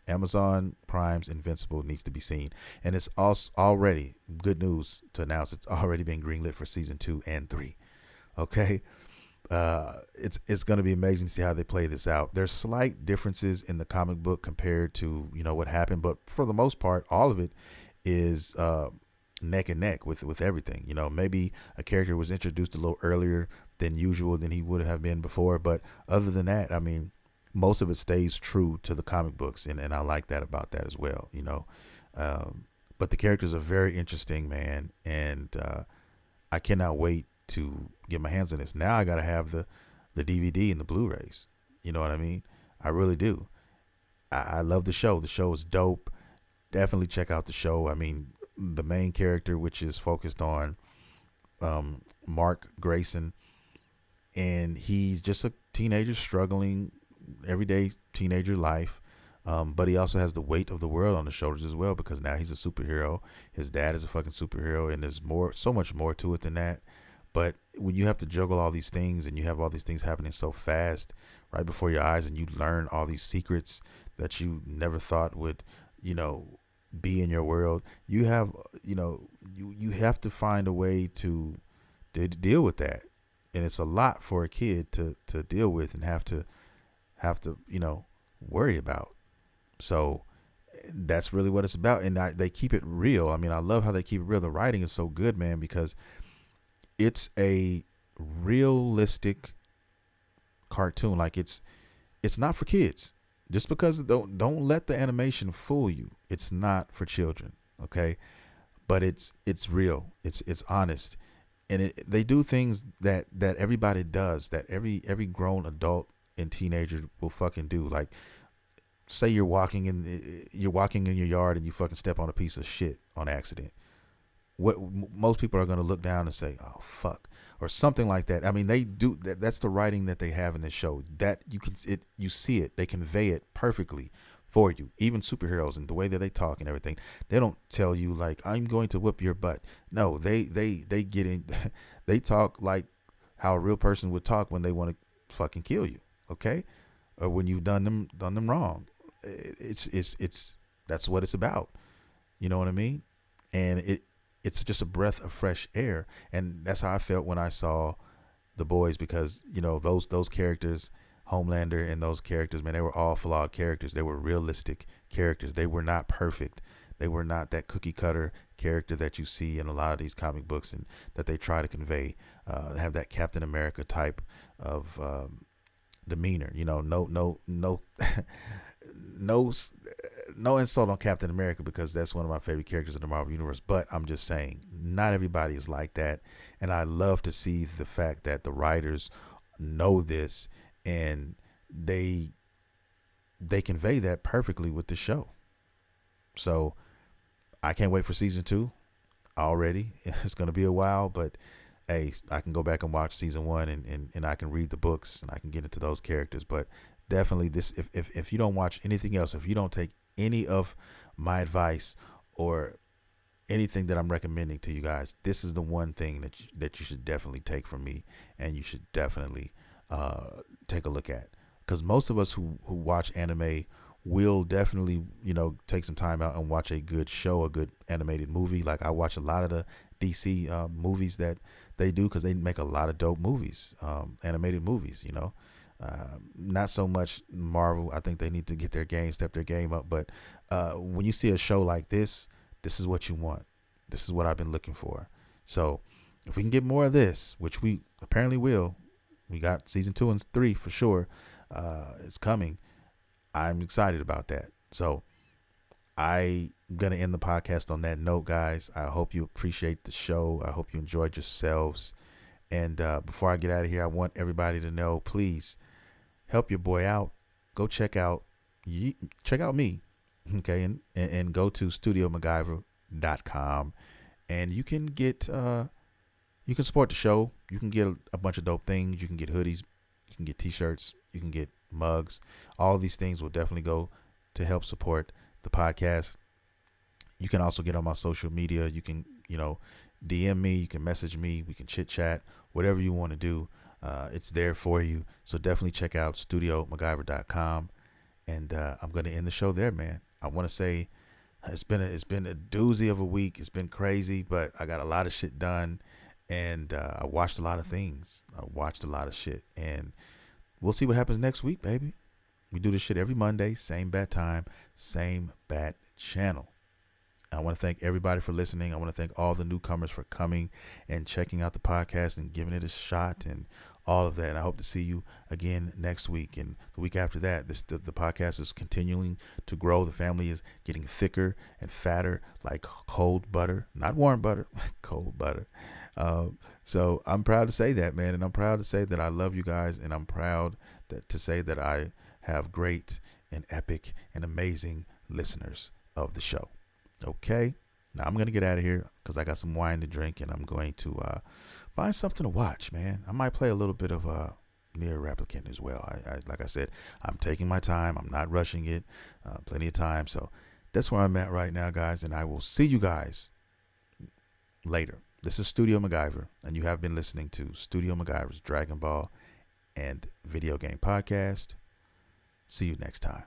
Amazon Prime's Invincible needs to be seen, and it's also already good news to announce. It's already been greenlit for season 2 and 3. Okay, it's going to be amazing to see how they play this out. There's slight differences in the comic book compared to what happened, but for the most part, all of it is neck and neck with everything. Maybe a character was introduced a little earlier than usual than he would have been before, but other than that, I mean, most of it stays true to the comic books, and I like that about that as well. But the characters are very interesting, man, and I cannot wait to get my hands on this. Now I gotta have the DVD and the Blu-rays. You know what I mean? I really do. I love the show. The show is dope. Definitely check out the show. I mean, the main character, which is focused on Mark Grayson, and he's just a teenager struggling everyday teenager life. But he also has the weight of the world on his shoulders as well, because now he's a superhero. His dad is a fucking superhero, and there's so much more to it than that. But when you have to juggle all these things and you have all these things happening so fast right before your eyes, and you learn all these secrets that you never thought would, be in your world, you have, you have to find a way to deal with that. And it's a lot for a kid to deal with and have to, worry about. So that's really what it's about. And they keep it real. I mean, I love how they keep it real. The writing is so good, man, because it's a realistic cartoon. Like it's not for kids. Just because don't let the animation fool you. It's not for children, okay? But it's real. It's honest. And they do things that everybody does, that every grown adult and teenager will fucking do. Like, say you're walking in your yard and you fucking step on a piece of shit on accident. What most people are going to look down and say, "Oh fuck," or something like that. I mean, they do that. That's the writing that they have in this show. That you see it. They convey it perfectly for you. Even superheroes and the way that they talk and everything. They don't tell you like, "I'm going to whip your butt." No, they get in. They talk like how a real person would talk when they want to fucking kill you. Okay, or when you've done them wrong. It's that's what it's about. You know what I mean? And it's just a breath of fresh air. And that's how I felt when I saw The Boys, because those characters, Homelander and those characters, man, they were all flawed characters. They were realistic characters. They were not perfect. They were not that cookie cutter character that you see in a lot of these comic books and that they try to convey. Have that Captain America type of demeanor. No no insult on Captain America, because that's one of my favorite characters in the Marvel Universe. But I'm just saying, not everybody is like that. And I love to see the fact that the writers know this, and they convey that perfectly with the show. So I can't wait for season 2 already. It's going to be a while, but hey, I can go back and watch season 1 and I can read the books and I can get into those characters. But definitely this, if you don't watch anything else, if you don't take any of my advice or anything that I'm recommending to you guys, this is the one thing that you should definitely take from me, and you should definitely take a look at. Because most of us who watch anime will definitely, take some time out and watch a good show, a good animated movie. Like, I watch a lot of the DC movies that they do, because they make a lot of dope movies, animated movies, not so much Marvel. I think they need to step their game up. But when you see a show like this is what you want. This is what I've been looking for. So if we can get more of this, which we apparently will, we got season 2 and 3 for sure. It's coming. I'm excited about that. So I'm going to end the podcast on that note, guys. I hope you appreciate the show. I hope you enjoyed yourselves. And before I get out of here, I want everybody to know, please help your boy out. Go check out me, okay, and go to StudioMguyvR.com, and you can get you can support the show. You can get a bunch of dope things. You can get hoodies, you can get t-shirts, you can get mugs. All of these things will definitely go to help support the podcast. You can also get on my social media. You can DM me, you can message me, we can chit chat, whatever you want to do. It's there for you. So definitely check out StudioMguyvR.com. And I'm going to end the show there, man. I want to say it's been a doozy of a week. It's been crazy, but I got a lot of shit done, and I watched a lot of things. I watched a lot of shit, and we'll see what happens next week, baby. We do this shit every Monday, same bat time, same bat channel. I want to thank everybody for listening. I want to thank all the newcomers for coming and checking out the podcast and giving it a shot and all of that. And I hope to see you again next week and the week after that. The podcast is continuing to grow. The family is getting thicker and fatter like cold butter, not warm butter, cold butter. So I'm proud to say that, man. And I'm proud to say that I love you guys. And I'm proud to say that I have great and epic and amazing listeners of the show. Okay, now I'm gonna get out of here because I got some wine to drink, and I'm going to find something to watch, man. I might play a little bit of Nier Replicant as well. I like I said, I'm taking my time. I'm not rushing it. Plenty of time. So that's where I'm at right now, guys. And I will see you guys later. This is Studio MacGyver, and you have been listening to Studio MacGyver's Dragon Ball and Video Game Podcast. See you next time.